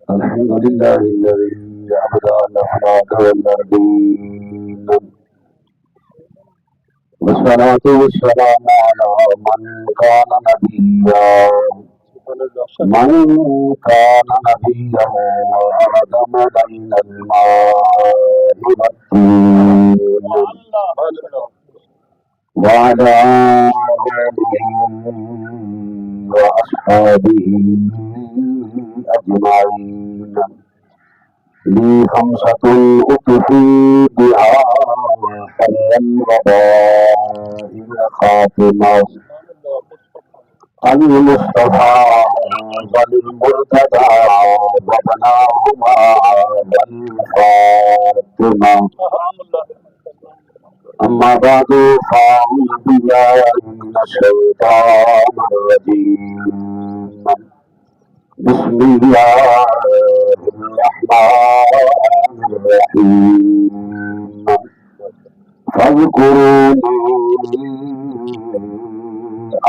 الحمد لله الذي أبدى الأخلاق والأرضين، والصلاة والسلام على من كان نبيا وآدم بين الماء والطين، وعلى آله وأصحابه أجمعين. لي خمسة أطفي بها حل الوباء الخاتمة، المصطفى والمرتضى وبناهما والفاطمة. أما بعد فأعوذ بالله من الشيطان الرجيم. بسم الله الرحمن الرحيم. فاذكروني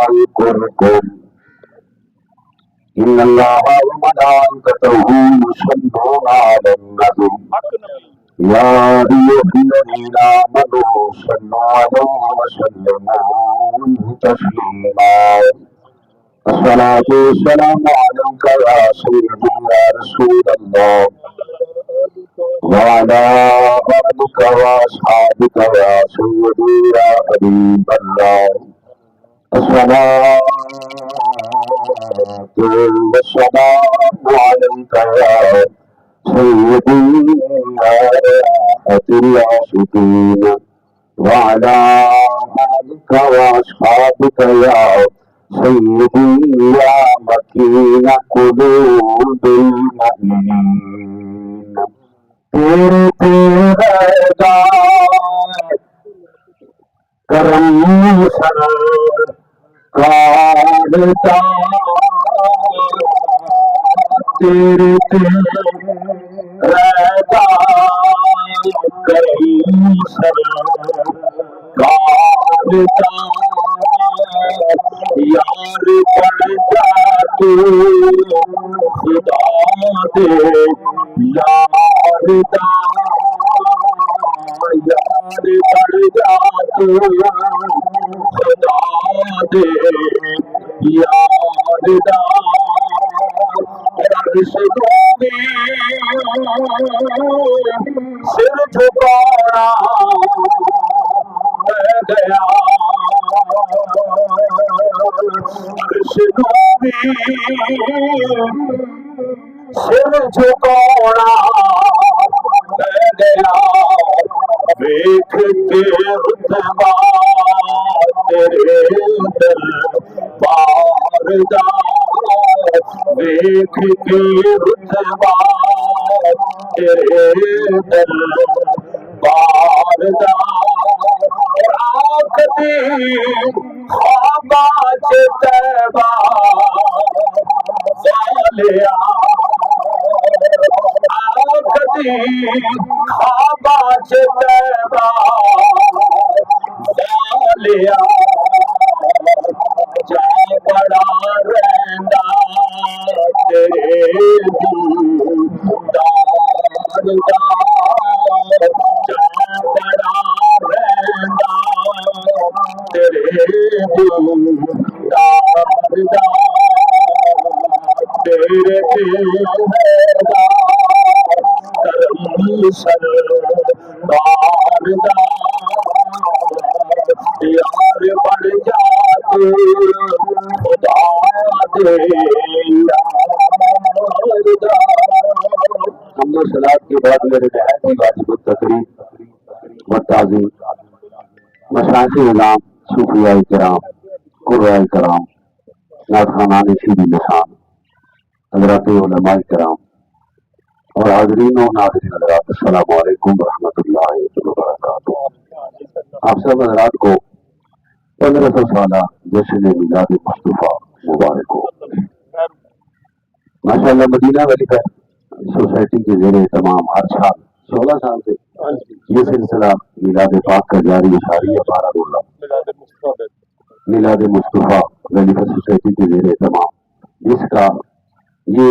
أذكركم إن الله وملائكته يصلون على النبي يا أيها الذين آمنوا صلوا عليه وسلموا تسليما. الصلاة والسلام عليك يا سيدي يا رسول الله، وعلى آلك وأصحابك يا سيدي يا حبيب الله. الصلاة والسلام عليك يا سيدي يا راحة العاشقين، وعلى آلك وأصحابك يا سيدي يا مكين قلوب المؤمنين. تیرے کرم سرکار کا، تیرے کرم سرکار کا، یار پڑ جا تو خدا دے، یار دا یار پڑ جا تو خدا دے، یار دا عرش میں سر جھکانا میں گیا، عرش میں سر جھکانا میں گیا، دیکھ کے رتبہ تیرے دل پار دا، دیکھ کے رتبہ تیرے دل پار دا، آخری خوابہ چتبہ والیا، آخری خوابہ چتبہ والیا، جا بڑا رہندا تیرے دیدار دا، جا بڑا رہندا تیرے دیدار دا، تیرے کرم سرکار دا، یار بڑھ جا تو خدا دے، یار دا۔ حمد و صلات کے بعد میرے نہایت ہی واجب التقریم و تعظیم مشائخ اعلام، صوفیاء کرام، قرآن کرام، نعت خوانان شیریں لسان، حضرات علماء کرام اور حاضرین و ناظرین حضرات، السلام علیکم ورحمۃ اللہ وبرکاتہ۔ آپ سب حضرات کو 1500 سالہ جشن میلاد مصطفیٰ مبارک ہو۔ ماشاء اللہ مدینہ ویلی سوسائٹی کے زیر اہتمام ہر سال 16 سال سے یہ سلسلہ میلاد پاک کا جاری ساری ہے۔ میلاد مصطفیٰ ویلی سوسائٹی کے زیر اہتمام، جس کا یہ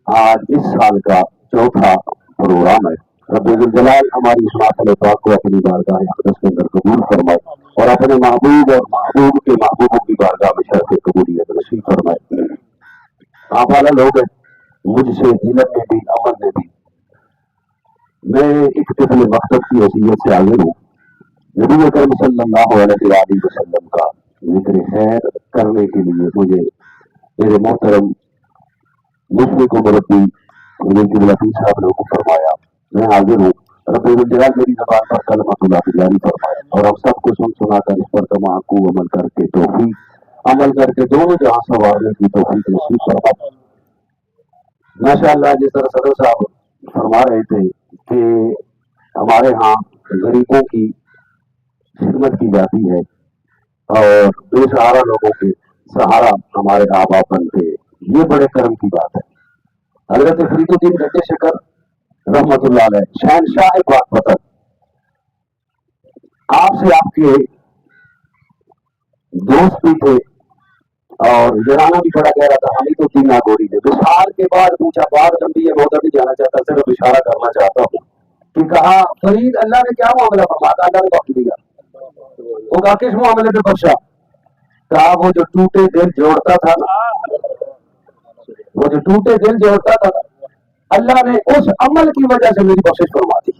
آج اس سال کا چوتھا پروگرام ہے۔ رب الجلال ہماری اس محفل پاک کو اپنی بارگاہ اقدس کے اندر قبول فرمائے اور اپنے محبوب اور محبوب کے محبوبوں کی بارگاہ میں شرف قبولیت نصیب فرمائے۔ آپ والا لوگ ہیں، مجھ سے علم میں بھی عمل میں بھی میں ایک طفل مقصد کی حیثیت سے حاضر ہوں۔ نبی اکرم صلی اللہ علیہ وآلہ وسلم کا ذکر خیر کرنے کے لیے مجھے میرے محترم مشرق و مربی حضرت الوفی صاحب نے حکم فرمایا، میں حاضر ہوں۔ رب الجلال میری زبان پر کلمۃ اللہ جاری فرمائے اور ہم سب کو سنا کر اس پر تمام عمل کر کے توفیق عمل کر کے دونوں جہاں سنوارنے کی توفیق نصیب فرمائے۔ ماشاء اللہ، جس طرح صدر صاحب فرما رہے تھے کہ ہمارے ہاں غریبوں کی خدمت کی جاتی ہے اور بے سہارا لوگوں کے سہارا ہمارے آبا بنتے، یہ بڑے کرم کی بات ہے۔ حضرت فرید الدین گنج شکر رحمت اللہ علیہ شہنشاہ پاک پتن آپ سے آپ کے دوست بھی تھے اور یارانہ بھی بڑا گہرا تھا۔ حمید الدین ناگوری نے وصال کے بعد پوچھا، بات لمبی ہے، موقع بھی جانا چاہتا، صرف اشارہ کرنا چاہتا ہوں کہ کہا فرید اللہ نے کیا معاملہ فرمایا؟ اللہ نے بخش دیا۔ وہ کہا کس معاملے میں بخشا؟ کہا وہ جو ٹوٹے دل جوڑتا تھا نا، وہ جو ٹوٹے دل جوڑتا تھا اللہ نے اس عمل کی وجہ سے میری بخشش فرما دی۔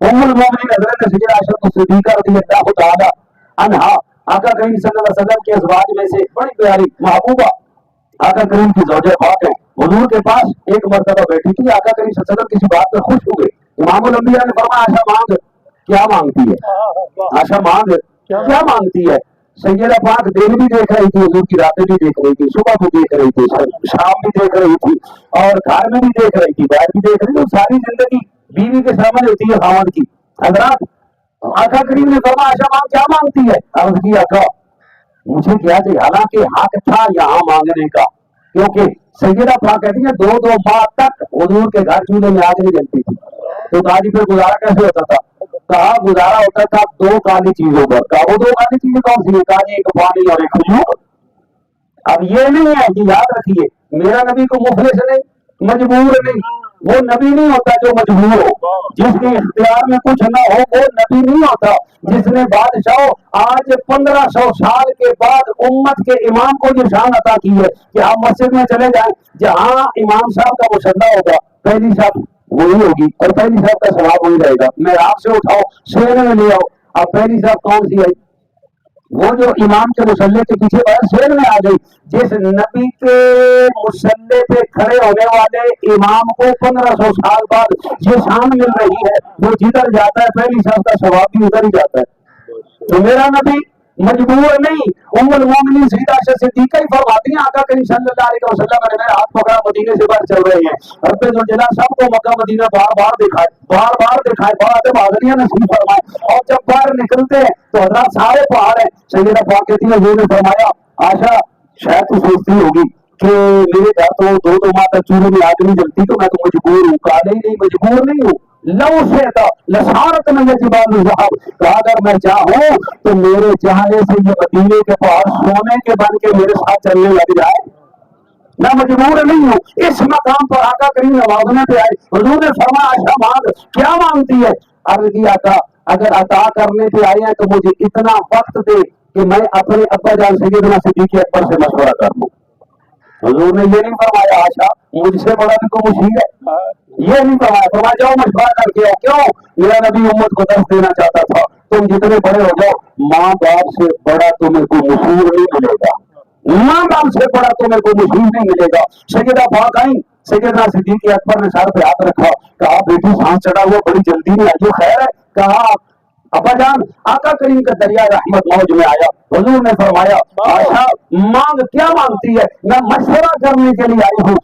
ام المومنین حضرت سیدہ عائشہ صدیقہ رضی اللہ تعالی عنہا آقا کریم صلی اللہ علیہ وسلم کے ازواج میں سے بڑی پیاری محبوبہ آقا کریم کی زوجہ پاک ہے۔ حضور کے پاس ایک مرتبہ بیٹھی تھی، آقا کریم صلی اللہ علیہ وسلم کسی بات میں خوش ہوئے۔ امام الانبیاء نے فرمایا عائشہ مانگ، کیا مانگتی ہے؟ عائشہ مانگ کیا مانگتی ہے؟ سیدہ پاک دن بھی دیکھ رہی تھی، حضور کی راتیں بھی دیکھ رہی تھی، صبح بھی دیکھ رہی تھی، شام بھی دیکھ رہی تھی اور گھر میں بھی دیکھ رہی تھی، باہر بھی دیکھ رہی تھی۔ ساری زندگی بیوی کے سامنے ہوتی ہے خاوند کی۔ حضرات آقا کریم نے فرمایا عائشہ مانگ کیا مانگتی ہے؟ عرض کی آقا مجھے کیا چاہیے؟ حالانکہ حق تھا یہاں مانگنے کا، کیونکہ سیدہ پاک کہتی ہے 2 ماہ تک حضور کے گھر چولہے میں آگ نہیں جلتی تھی، تو دادی پھر گزارا کیسے ہوتا تھا؟ کہا گزارا ہوتا تھا 2 کالی چیزوں پر۔ کہا وہ 2 کالی چیزیں کون سی ہیں؟ کہا ایک پانی اور ایک کھجور۔ اب یہ نہیں ہے کہ یاد رکھیے میرا نبی کو مفلس نہیں، مجبور نہیں، وہ نبی نہیں ہوتا جو مجبور ہو، جس کے اختیار میں کچھ نہ ہو وہ نبی نہیں ہوتا۔ جس نے بادشاہ آج 1500 سال کے بعد امت کے امام کو یہ شان عطا کی ہے کہ آپ مسجد میں چلے جائیں، جہاں امام صاحب کا مصلی ہوگا پہلی صاحب وہی ہوگی اور پہلی صاحب کا ثواب وہی رہے گا۔ میں آپ سے اٹھاؤ سینے میں لے آؤ، اب پہلی صاحب کون سی آئی؟ وہ جو امام کے مصلی کے پیچھے سیر میں آ گئی۔ جس نبی کے مصلی پہ کھڑے ہونے والے امام کو 1500 سال بعد یہ شان مل رہی ہے، وہ جدھر جاتا ہے پہلی صاحب کا ثواب بھی ادھر ہی جاتا ہے۔ تو میرا نبی مجبور نہیں۔ ام المومنین سیدہ عائشہ صدیقہ ہی فرماتی ہیں آقا کریم صلی اللہ علیہ وسلم نے میرا ہاتھ پکڑا، مدینے سے باہر چل رہے ہیں، رب ذوالجلال سب کو مکہ مدینہ بار بار دکھائے بات بادریاں نصیب فرمائے، اور جب باہر نکلتے ہیں تو حضرات سارے پہاڑ ہیں۔ سیدہ پاک کہتی ہے حضور نے فرمایا عائشہ شاید تو سوچتی ہوگی کہ میرے گھر تو 2 ماہ تک چولہے میں آگ نہیں جلتی تو میں تو مجبور ہوں۔ کہا نہیں مجبور نہیں ہوں، لو سے تھا لسارت میں جبال الذہب، کہا اگر میں چاہوں تو میرے چاہنے سے یہ مدینے کے پاس سونے کے بن کے میرے ساتھ چلنے لگ جائے، میں مجبور نہیں ہوں۔ اس مقام پر آقا کریم نوازنے پہ آئے، حضور نے فرمایا عائشہ مانگ کیا مانگتی ہے؟ عرض کی آقا اگر عطا کرنے پہ آئے ہیں تو مجھے اتنا وقت دے کہ میں اپنے ابا جان سیدنا صدیق اکبر سے مشورہ کر لوں۔ حضور نے یہ نہیں فرمایا عائشہ مجھ سے بڑا بھی کوئی مشیر ہے، یہ نہیں فرمایا، فرمایا جاؤ مشورہ کر کے آؤ۔ کیوں؟ میرا نبی امت کو درس دینا چاہتا تھا تم جتنے بڑے ہو جاؤ ماں باپ سے بڑا تمہیں کوئی مشہور نہیں ملے گا، ماں باپ سے بڑا تمہیں کوئی مشہور نہیں ملے گا۔ سیدہ پاک آئیں، سیدنا صدیق اکبر نے سر پہ ہاتھ رکھا، کہا بیٹی سانس چڑھا ہوا بڑی جلدی میں آئی، خیر ہے؟ کہا ابا جان آقا کریم کا دریا رحمت موج میں آیا، حضور نے فرمایا عائشہ مانگ کیا مانگتی ہے؟ میں مشورہ کرنے کے لیے آئی ہوں،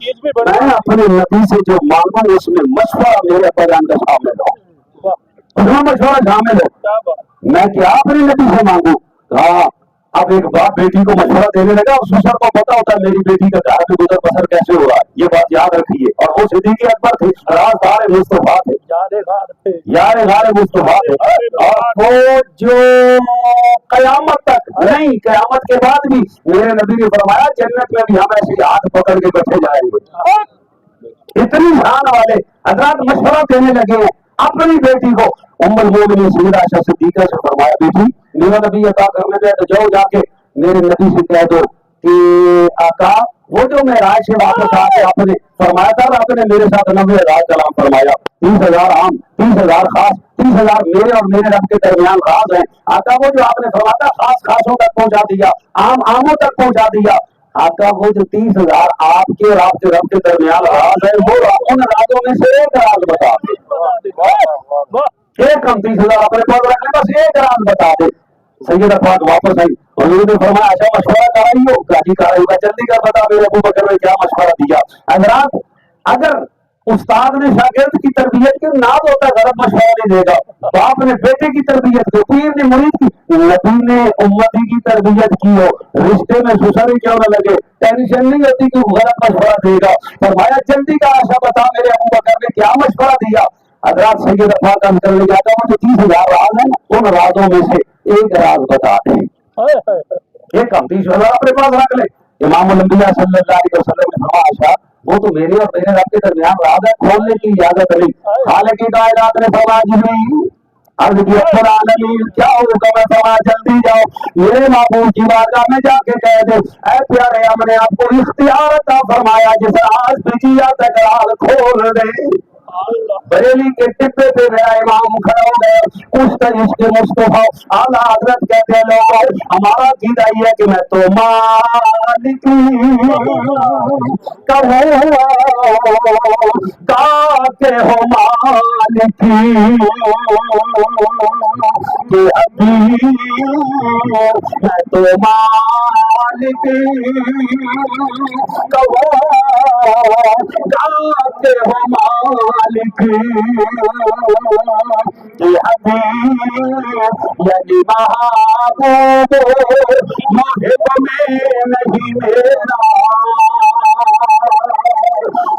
میں اپنے نبی سے جو مانگوں اس میں مشورہ میرے ابا جان کا شامل ہو، اس میں مشورہ شامل ہو، میں کیا اپنے نبی سے مانگوں؟ کہا اب ایک باپ بیٹی کو مشورہ دینے لگا، اس سسر کو پتا ہوتا ہے میری بیٹی کا گھر میں گزر بسر کیسے ہو رہا ہے، یہ بات یاد رکھیے۔ اور وہ صدیق اکبر تھے، رازدار مصطفیٰ تھے، یار غار مصطفیٰ تھے، اور وہ جو قیامت تک نہیں قیامت کے بعد بھی میرے نبی نے فرمایا جنت میں بھی ہم ایسے ہاتھ پکڑ کے بیٹھے جائیں گے، اتنی شان والے حضرات مشورہ دینے لگے ہیں اپنی بیٹی کو ام المومنین سیدہ عائشہ صدیقہ سے فرمایا بیٹی میرا نبی عطا کرنے دے تو جاؤ جا کے میرے نبی سے کہہ دو کہ آقا وہ جو معراج سے واپس آ کے آپ نے فرمایا تھا آپ نے میرے ساتھ 90,000 کلام فرمایا 30,000 عام 30,000 خاص 30,000 میرے اور میرے رب کے درمیان راز ہیں آقا وہ جو آپ نے فرمایا تھا خاص خاصوں تک پہنچا دیا عام عاموں تک پہنچا دیا آقا وہ جو 30,000 آپ کے اور آپ کے رب کے درمیان راز ہے وہ ان رازوں میں سے ایک راز بتا دے ایک ہم 30,000 اپنے پاس رکھ لیں بس ایک راز بتا دے سیدہ پاک واپس آئی حضور نے فرمایا اچھا مشورہ کر رہی ہو کیا جی کر رہی ہو جلدی کر بتا میرے ابو بکر نے کیا مشورہ دیا حضرات اگر استاد نے شاگرد کی تربیت کی ناز ہوتا غلط مشورہ نہیں دے گا باپ نے بیٹے کی تربیت کی پیر نے مرید کی نبی نے امتی کی تربیت کی ہو رشتے میں سسر کیوں نہ لگے ٹینشن نہیں ہوتی کہ غلط مشورہ دے گا فرمایا جلدی کا آشا بتا میرے ابو بکر نے کیا مشورہ دیا حضرات سید پاک ہم کرنے جاتا ہوں جو 30,000 راز ہیں ان رازوں میں سے ایک راز بتا دیں ایک ہم 30,000 اپنے پاس رکھ لیں امام الانبیاء صلی اللہ علیہ وسلم نے فرمایا عائشہ وہ تو میرے اور میرے رب کے درمیان راز ہے کھولنے کی اجازت نہیں خالق کائنات نے فرمایا جبریل عرض کی اکبر عالمین کیا حکم ہے فرمایا جلدی جاؤ میرے معبود کی بارگاہ میں جا کے کہہ دے اے پیارے ہم نے آپ کو اختیار عطا فرمایا جس راز پہ کیا تک راز کھول دے بریلی کے ٹپے پہ میرا امام کھڑا ہو گیا اس طرح کے مصطفیٰ اعلیٰ حضرت کہتے ہیں لوگوں ہمارا عقیدہ یہ ہے کہ میں تو مالک کہتے ہو مالک کہ ابھی میں تو مالک کہتے ہو مالک کہ ابھی یعنی محبوب محب میں نہیں میرا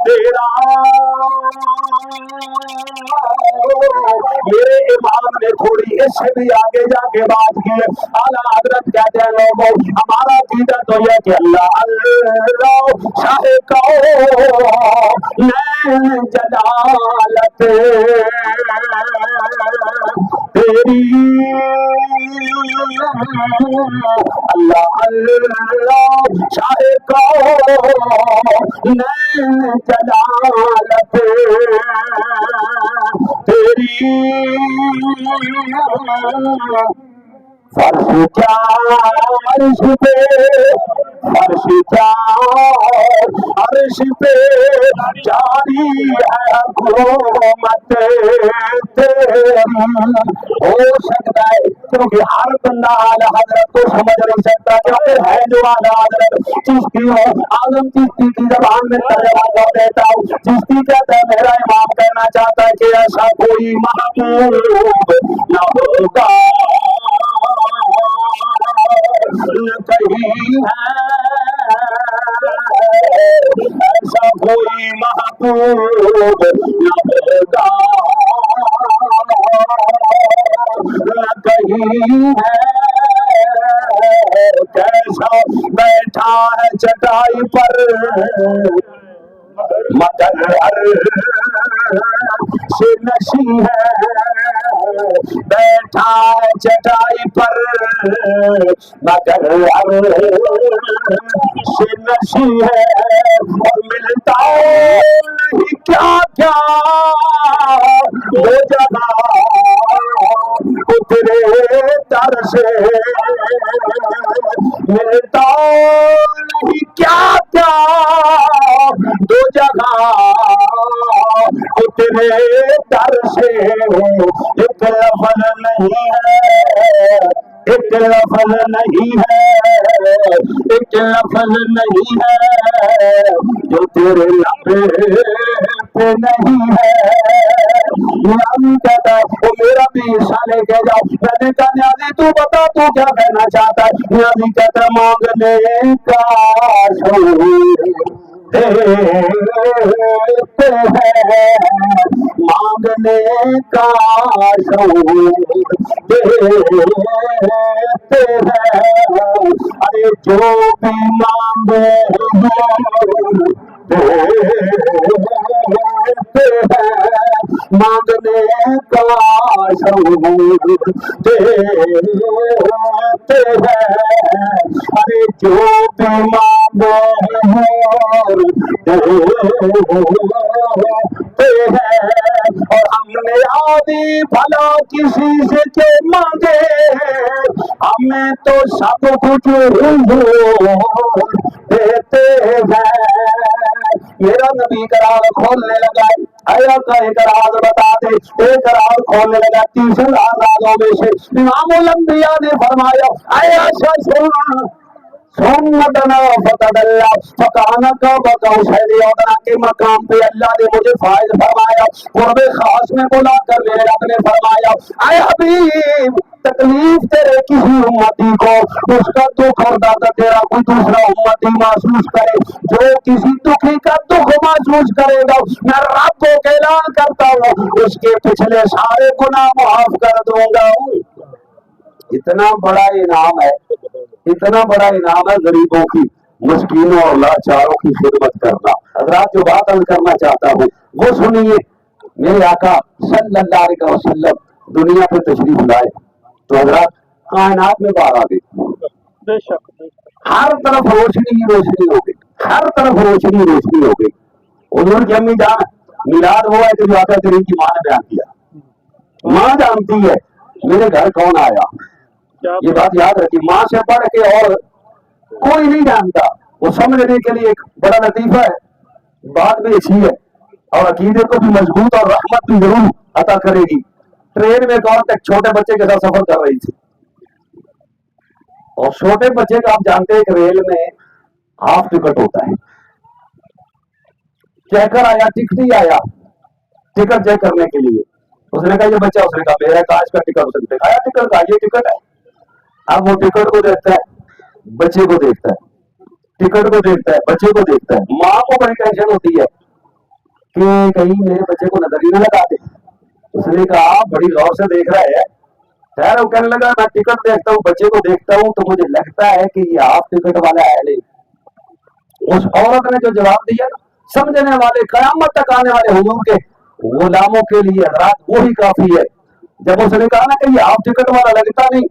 تیرا میرے امام نے تھوڑی اس سے بھی آگے جا کے بات کی اعلیٰ حضرت کہتے ہیں لوگوں ہمارا عقیدہ تو یہ کہ اللہ اللہ شاہ کون جلالت تیری اللہ اللہ شاہ کون جلالت تیری فرش کیا عرش پہ فرش کیا عرش پہ جاری ہے حکومت تیری ہو سکتا ہے کیونکہ ہر بندہ اعلیٰ حضرت کو سمجھ نہیں سکتا کیونکہ ہے جو اعلیٰ حضرت چشتی ہو اعظم چشتی کی زبان میں ترجمہ کر دیتا ہوں چشتی کہتا ہے میرا امام کہنا چاہتا ہے کہ ایسا کوئی محبوب نہ ہوگا کہیں ہے ایسا کوئی محبوب نہ ہوگا نہ کہیں ہے کیسا بیٹھا ہے چٹائی پر مگر سے نشی ہے بیٹھا ہے چٹائی پر مگر سے نشی ہے اور ملتا نہیں کیا کیا وہ جگہ اترے در سے ملتا نہیں کیا کیا دو جگہ اترے در سے ایک لفظ نہیں ہے ایک لفظ نہیں ہے ایک لفظ نہیں ہے جو تیرے لب پہ نہیں ہے نیازی کہتا ہے وہ میرا بھی سالے کہہ جاؤ میں نے کہا نیازی تو بتا تو کیا کہنا چاہتا ہے نیازی کہتا ہے مانگنے کا دیتے ہیں مانگنے کا شعور دیتے ہیں ارے جو بھی مانگے دیتے ہیں مانگنے کا شعور دیتے ہیں ارے جو بھی مانگو دیتے ہیں اور ہم نے آدھی بھلا کسی سے جو مانگے ہمیں تو سب کچھ دیتے ہیں. میرا نبی قرار کھولنے لگا آیا کا ایک راز بتا دے. ایک راز کھولنے لگا 30 رازوں میں سے امام الانبیاء نے فرمایا آیا سنتنا فتد اللہ فکانا کا بقوسین یودنا کے مقام پہ اللہ نے مجھے فائز فرمایا. قرب خاص میں بلا کر میرے رب نے فرمایا اے حبیب تکلیف تیرے کسی امتی کو اس کا دکھ اور دادا تیرا کوئی دوسرا امتی محسوس کرے جو کسی دکھی کا دکھ محسوس کرے گا میں رب کو اعلان کرتا ہوں اس کے پچھلے سارے گناہ معاف کر دوں گا. اتنا بڑا انعام ہے اتنا بڑا انعام ہے غریبوں کی مسکینوں اور لاچاروں کی خدمت کرنا. حضرات جو بات عرض کرنا چاہتا ہوں وہ سنیے. میرے آقا صلی اللہ علیہ وسلم دنیا پہ تشریف لائے تو حضرات کائنات میں باہر آ گئی. ہر طرف روشنی ہی روشنی ہو گئی. ہر طرف روشنی روشنی ہو گئی. حضور کی امی جان میلاد ہوا ہے کہ جو آقا کریم کی ماں نے بیان کیا. ماں جانتی ہے میرے گھر کون آیا. یہ بات یاد رکھیے ماں سے پڑھ کے اور کوئی نہیں جانتا. وہ سمجھنے کے لیے ایک بڑا لطیفہ ہے. بات بھی اچھی ہے اور عقیدے کو بھی مضبوط اور رحمت بھی ضرور عطا کرے گی. ٹرین میں ایک عورت ایک چھوٹے بچے کے ساتھ سفر کر رہی تھی اور چھوٹے بچے کا آپ جانتے ہیں کہ ریل میں ہاف ٹکٹ ہوتا ہے. چیکر آیا ٹکٹ ہی آیا ٹکٹ چیک کرنے کے لیے. اس نے کہا یہ بچہ اس نے کہا میرا کاج کا ٹکٹ. اس نے دکھایا ٹکٹ کا یہ ٹکٹ ہے. اب وہ ٹکٹ کو دیکھتا ہے بچے کو دیکھتا ہے ٹکٹ کو دیکھتا ہے بچے کو دیکھتا ہے. ماں کو بڑی ٹینشن ہوتی ہے کہ کہیں میرے بچے کو نظر ہی نہ لگا دے. اس نے کہا بڑی غور سے دیکھ رہا ہے. خیر وہ کہنے لگا میں ٹکٹ دیکھتا ہوں بچے کو دیکھتا ہوں تو مجھے لگتا ہے کہ یہ ہاف ٹکٹ والا ہے نہیں. اس عورت نے جو جواب دیا سمجھنے والے قیامت تک آنے والے حضور کے غلاموں کے لیے حضرات وہی کافی ہے. جب اس نے کہا نا کہ یہ ہاف ٹکٹ والا لگتا نہیں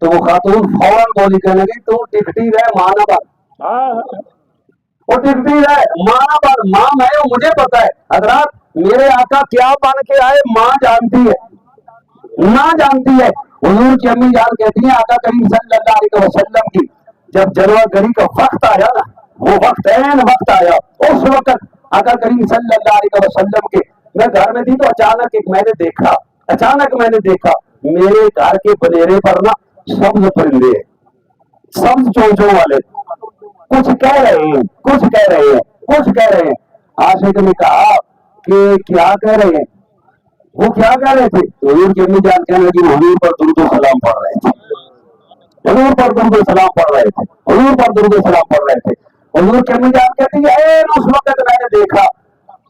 تو وہ خاتون فوراً بولی کہنے لگی تو ٹکٹی رہے مانا بن. وہ ٹکٹی رہے مانا بن. ماں میں ہوں مجھے پتا ہے. حضرات میرے آقا کیا بن کے آئے ماں جانتی ہے. ماں جانتی ہے. حضور کی امی جان کہتی ہیں آقا کریم صلی اللہ علیہ وسلم کی جب جلوہ گری کا وقت آیا نا وہ وقت عین وقت آیا. اس وقت آقا کریم صلی اللہ علیہ وسلم کے میں گھر میں تھی تو اچانک میں نے دیکھا میرے گھر کے بنیرے پر نا سبز پرندے ہیں سبز چونچوں والے کچھ کہہ رہے ہیں. عاشق نے کہا کہ کیا کہہ رہے ہیں. وہ کیا کہہ رہے تھے. حضور کی امی جان کہنے لگی حضور پر درود و سلام پڑھ رہے تھے. حضور پر درود و سلام پڑھ رہے تھے. حضور کی امی جان کہتی ہے اس وقت میں نے دیکھا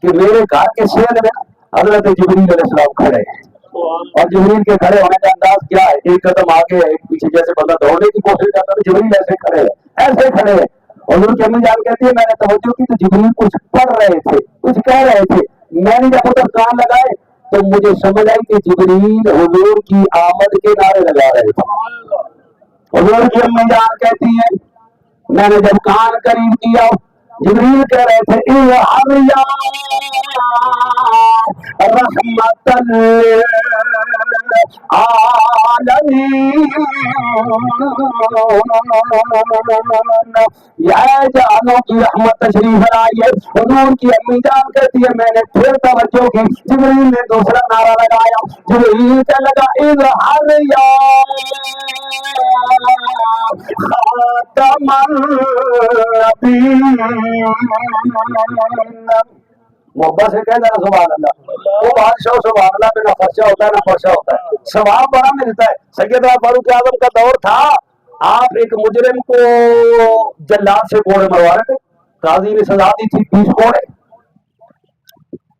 کہ میرے گھر کے شہر میں حضرت جبریل علیہ السلام کھڑے ہیں اور جبریل کے کھڑے ہونے کا انداز کیا ہے ایک قدم آگے ایک پیچھے جیسے بندہ دوڑنے کی کوشش کرتا ہے جبریل ایسے کھڑے ہیں. حضور کی امی جان کہتی ہے میں نے توجہ کی تو جبریل کچھ پڑھ رہے تھے کچھ کہہ رہے تھے. میں نے جب ادھر کان لگائے تو مجھے سمجھ آئی کہ جبریل حضور کی آمد کے نعرے لگا رہے تھے. حضور کی امی جان کہتی ہیں میں نے جب کان قریب کیا جبریل کہہ رہے تھے رحمت العالمین جانو کی رحمت تشریف لائی ہے. حضور کی امی جان کہتی ہے میں نے پھر توجہ کی جبریل نے دوسرا نعرہ لگایا. جبریل کا لگا اظہر یا خاتم محبت سے کہنا سبحان اللہ. وہ بادشاہ سبحان اللہ پہ نہ خرچہ ہوتا ہے نہ فرشہ ہوتا ہے. ثواب بڑا ملتا ہے. سیدنا فاروق اعظم کا دور تھا آپ ایک مجرم کو جلاد سے کوڑے مروا رہے تھے. قاضی نے سزا دی تھی 20 کوڑے.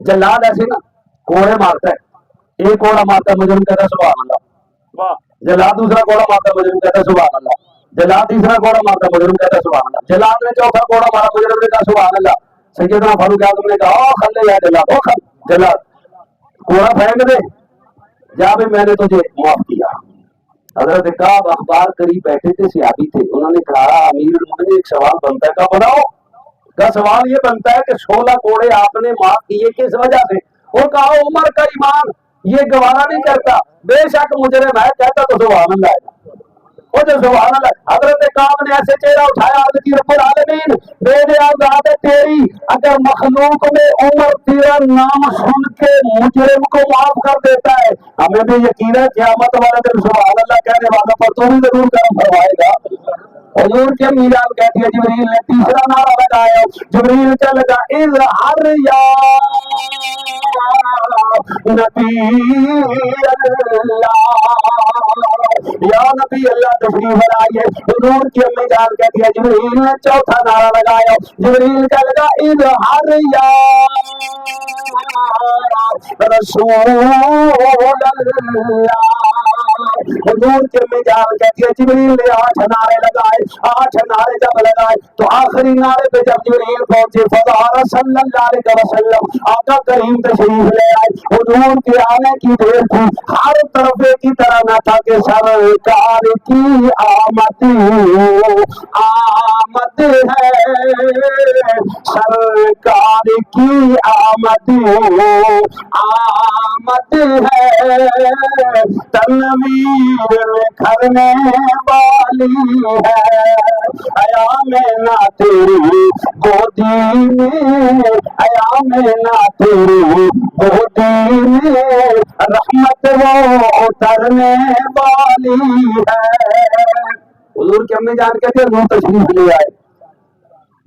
جلاد ایسے نا کوڑے مارتا ہے. ایک کوڑا مارتا ہے مجرم کہتا ہے سبحان اللہ. جلاد دوسرا کوڑا مارتا ہے مجرم کہتا ہے سبحان اللہ. جلاد تیسرا کوڑا مارتا مجرم کہتا سبحان اللہ. جلاد نے چوتھا کوڑا مارا مجرم نے کہا سبحان اللہ. سیدنا فاروق اعظم نے کہا خلے یا جلال، او جلال کوڑا پھینک دے، جا بھی میں نے تجھے معاف کیا۔ حضرت کعب اخبار قریب بیٹھے تھے، صحابی تھے، انہوں نے کہا امیر المومنین ایک سوال بنتا ہے، کہا بناؤ۔ کا سوال یہ بنتا ہے کہ 16 کوڑے آپ نے معاف کیے کس وجہ سے؟ وہ کہا عمر کا ایمان یہ گوارا نہیں کرتا، بے شک مجرم ہے، کہتا تو سبحان اللہ ہے، وہ جو سبحان اللہ۔ حضرت کعب نے ایسے چہرہ اٹھایا، عرض کی رب العالمین بے نیاز تیری، اگر مخلوق میں عمر تیرا نام سن کے مجرم کو معاف کر دیتا ہے، ہمیں بھی یقین ہے قیامت والے دن سبحان اللہ کہنے والوں پر تو بھی ضرور کرم فرمائے گا۔ حضور کے میلاد کہتی ہے جبریل نے تیسرا نعرہ لگایا، جبریل کیا لگا، اظہر یا نبی اللہ، یا نبی اللہ تشریف لائیے۔ حضور کی امی جان کہتی ہے جبریل نے چوتھا نعرہ لگایا، جبریل کیا لگا، اظہر یا رسول اللہ۔ حضور کی امی جان کہتی ہے جبریل نے 8 نعرے لگائے، 8 نعرے جب لگائے تو آخری نعرے پہ جب جبریل پہنچے فظہر صلی اللہ علیہ وسلم، آقا کریم تشریف لے آئے۔ حضور کے آنے کی دیر تھی، ہر طرف ایک ہی طرح نہ تھا کہ سرکار کی آمد آمد ہے، سرکار کی آمد آمد ہے، تنویر کرنے والی ہے، ایام نہ تیری گودی میں، ایام نہ تیری گودی میں، رحمت وہ اترنے والی ہے۔ حضور کی امی جان کہتے ہیں وہ تشریف لے آئے،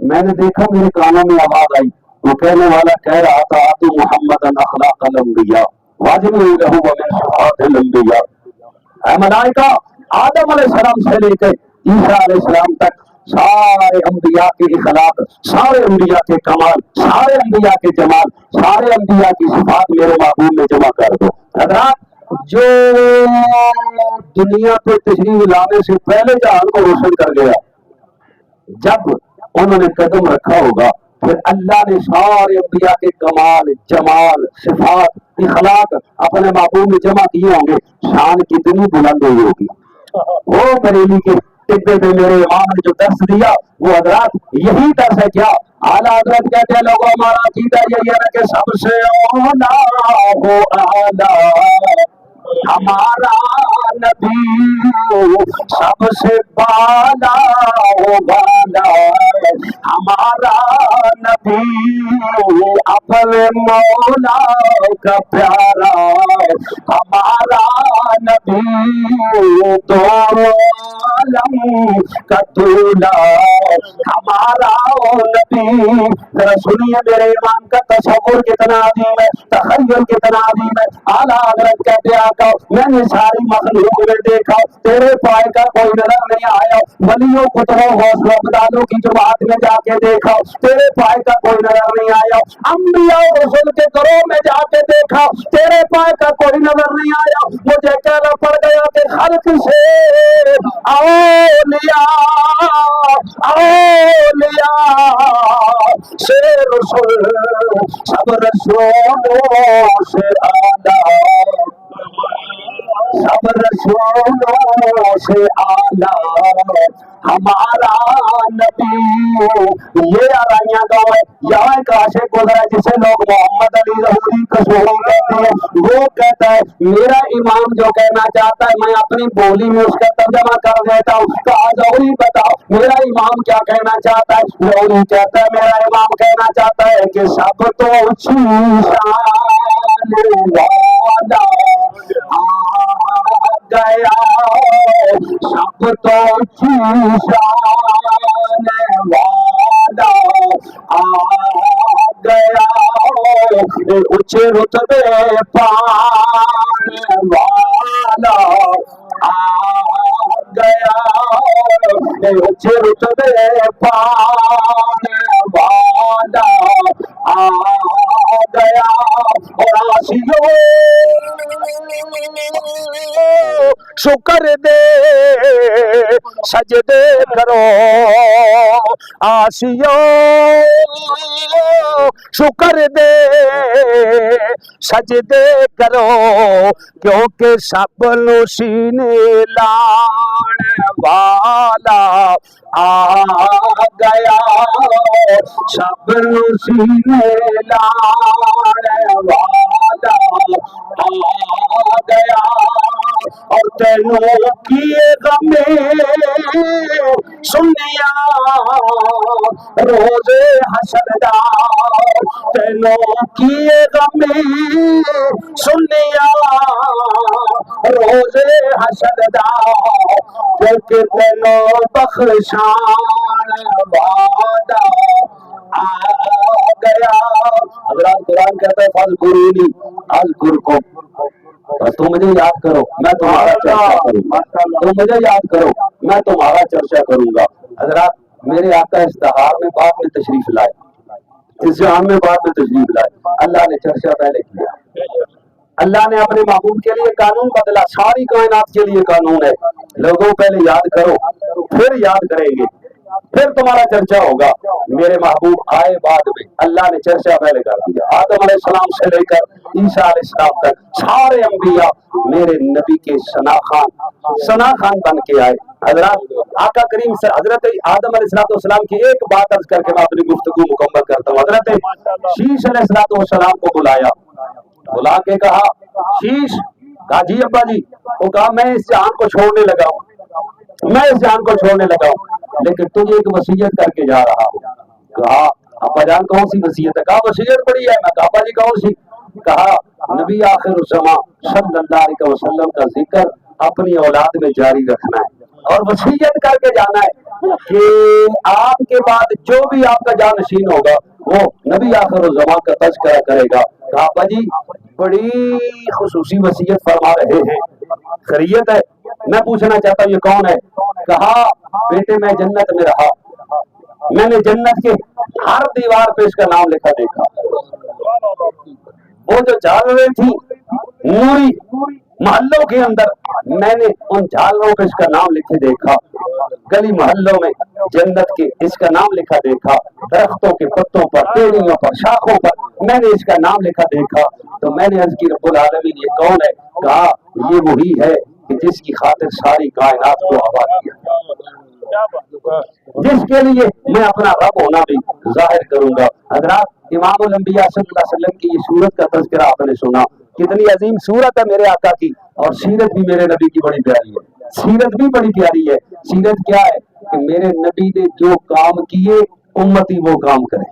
میں نے دیکھا میرے کانوں میں آواز آئی، وہ کہنے والا کہہ رہا تھا تو محمد اخلاق الانبیاء واجب لہو ومن صفات الانبیاء۔ اے ملائکہ، آدم علیہ السلام سے لے کے عیسیٰ علیہ السلام تک سارے انبیاء کے اخلاق، سارے انبیاء کے کمال، سارے انبیاء کے جمال، سارے انبیاء کی صفات میرے محبوب میں جمع کر دو۔ حضرات جو دنیا پہ تشریف لانے سے پہلے جہان کو روشن کر گیا، جب انہوں نے قدم رکھا ہوگا پھر اللہ نے سارے انبیاء کے کمال، جمال، صفات، اخلاق اپنے محبوب میں جمع کیے ہوں گے، شان کتنی بلند ہوئی ہوگی۔ وہ بریلی کے طبے پہ میرے امام نے جو درس دیا وہ حضرات یہی درس ہے کیا؟ اعلیٰ حضرت کہتے ہیں لوگوں ہمارا عقیدہ یہی ہے کہ سب سے اولیٰ ہو اعلیٰ ہمارا نبی، سب سے بالا ہو بالا ہمارا نبی، اپنے مولا کا پیارا ہمارا نبی، دونوں عالم کا دولا ہمارا نبی۔ ذرا سنیے میرے امام کا تصور کتنا عظیم ہے، تخیل کتنا عظیم ہے۔ اعلیٰ حضرت کہتے ہیں آقا میں نے ساری مخلوق میں دیکھا تیرے پائے کا کوئی نظر نہیں آیا، ولیوں قطبوں غوث ابدالوں کی جماعت میں جا کے دیکھا تیرے پائے کا کوئی نظر نہیں آیا، انبیاء اور رسول کے گروہ میں جا کے دیکھا تیرے پائے کا کوئی نظر نہیں آیا۔ مجھے کہنا پڑ گیا کہ خلق سے اولیاء، اولیاء سے رسول، سب رسولوں سے اعلیٰ، سب رسولوں سے اعلیٰ ہمارا نبی۔ یہ آرائیاں گاؤں ہے، یہاں ایک عاشق گزرا ہے جسے لوگ محمد علی ظہوری قصوری کہتے ہیں، وہ کہتا ہے میرا امام جو کہنا چاہتا ہے میں اپنی بولی میں اس کا ترجمہ کر دیتا ہوں۔ کہا ظہوری بتاؤ میرا امام کیا کہنا چاہتا ہے؟ ظہوری کہتا ہے میرا امام کہنا چاہتا ہے کہ سب تو اچھی شان والا گیا، سب تو اچھی شان والا آ گیا، اونچے رتبے پانے والا آ گیا، اونچے رتبے پانے والا آ گیا، اور آسیوں شکر دے سجدے کرو آسیو شکر دے سجدے کرو کیونکہ سب نو سینے لان والا آ گیا سب نو سینے لان والا آ گیا اور تینوں کیے غمے سنیا روز حشر دا تینوں کیے غمے سنیا روز حشر دا کیونکہ تینوں بخشان وعدہ آ گیا. حضرات قرآن کہتا ہے فاذکرونی اذکرکم، بس تم مجھے یاد کرو میں تمہارا چرچا کروں گا، تم مجھے یاد کرو میں تمہارا چرچا کروں گا. حضرات میرے آقا استہار میں بعد میں تشریف لائے، اس جہان میں بعد میں تشریف لائے. اللہ نے چرچا پہلے کیا، اللہ نے اپنے محبوب کے لیے قانون بدلا، ساری کائنات کے لیے قانون ہے. لوگوں پہلے یاد کرو پھر یاد کریں گے پھر تمہارا چرچا ہوگا. میرے محبوب آئے بعد میں، اللہ نے چرچا پہلے کر دیا. آدم علیہ السلام سے لے کر عیسیٰ علیہ السلام تک سارے انبیاء میرے نبی کے ثنا خان بن کے آئے. حضرات آقا کریم سے حضرت آدم علیہ السلام کی ایک بات عرض کر کے میں اپنی گفتگو مکمل کرتا ہوں. حضرت شیش علیہ السلام کو بلایا، بلا کے کہا شیش، کہا جی ابا جی. وہ کہا میں اس جہان کو چھوڑنے لگا ہوں، میں اس جہان کو چھوڑنے لگا ہوں، لیکن تجھے ایک وصیت کر کے جا رہا ہوں. کہا ابا جان کون سی وصیت ہے؟ کہا وصیت بڑی ہے. میں کہا ابا جی کون سی؟ کہا نبی آخر الزمان صلی اللہ علیہ وسلم کا ذکر اپنی اولاد میں جاری رکھنا ہے اور وصیت کر کے جانا ہے کہ آپ کے بعد جو بھی آپ کا جانشین ہوگا وہ نبی آخر الزمان کا تذکرہ کرے گا. کہا ابا جی بڑی خصوصی وصیت فرما رہے ہیں، خیریت ہے؟ میں پوچھنا چاہتا ہوں یہ کون ہے؟ کہا بیٹے میں جنت میں رہا، میں نے جنت کے ہر دیوار پہ اس کا نام لکھا دیکھا. وہ جو جھالریں تھی نوری محلوں کے اندر، میں نے ان جھالروں پہ اس کا نام لکھے دیکھا. گلی محلوں میں جنت کے اس کا نام لکھا دیکھا، درختوں کے پتوں پر، ٹہنیوں پر، شاخوں پر میں نے اس کا نام لکھا دیکھا. تو میں نے عرض کی رب العالمین یہ کون ہے؟ کہا یہ وہی ہے کہ جس کی خاطر ساری کائنات کو آباد کیا، جس کے لیے میں اپنا رب ہونا بھی ظاہر کروں گا. حضرات امام الانبیاء صلی اللہ علیہ وسلم کی یہ سورت کا تذکرہ آپ نے سنا، کتنی عظیم سورت ہے میرے آقا کی، اور سیرت بھی میرے نبی کی بڑی پیاری ہے. سیرت بھی بڑی پیاری ہے. سیرت کیا ہے کہ میرے نبی نے جو کام کیے امتی وہ کام کرے.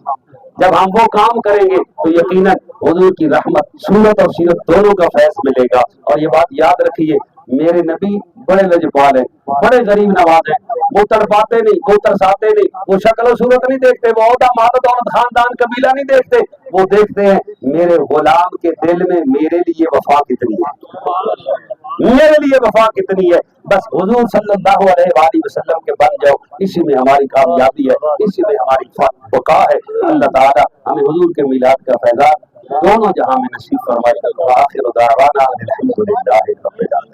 جب ہم وہ کام کریں گے تو یقیناً حضور کی رحمت سورت اور سیرت دونوں کا فیض ملے گا. اور یہ بات یاد رکھیے میرے نبی بڑے لجپال ہیں، بڑے غریب نواز ہیں. وہ تڑپاتے نہیں، وہ ترساتے نہیں، وہ شکل و صورت نہیں دیکھتے، وہ عہدہ مال دولت خاندان قبیلہ نہیں دیکھتے. وہ دیکھتے ہیں میرے غلام کے دل میں میرے لیے وفا کتنی ہے، میرے لیے وفا کتنی ہے. بس حضور صلی اللہ علیہ وآلہ وسلم کے بن جاؤ، اسی میں ہماری کامیابی ہے، اسی میں ہماری بقا ہے. اللہ تعالی ہمیں حضور کے میلاد کا فیضان دونوں جہاں میں نصیب فرمائے. آخر دعوانا الحمدللہ رب العالمین.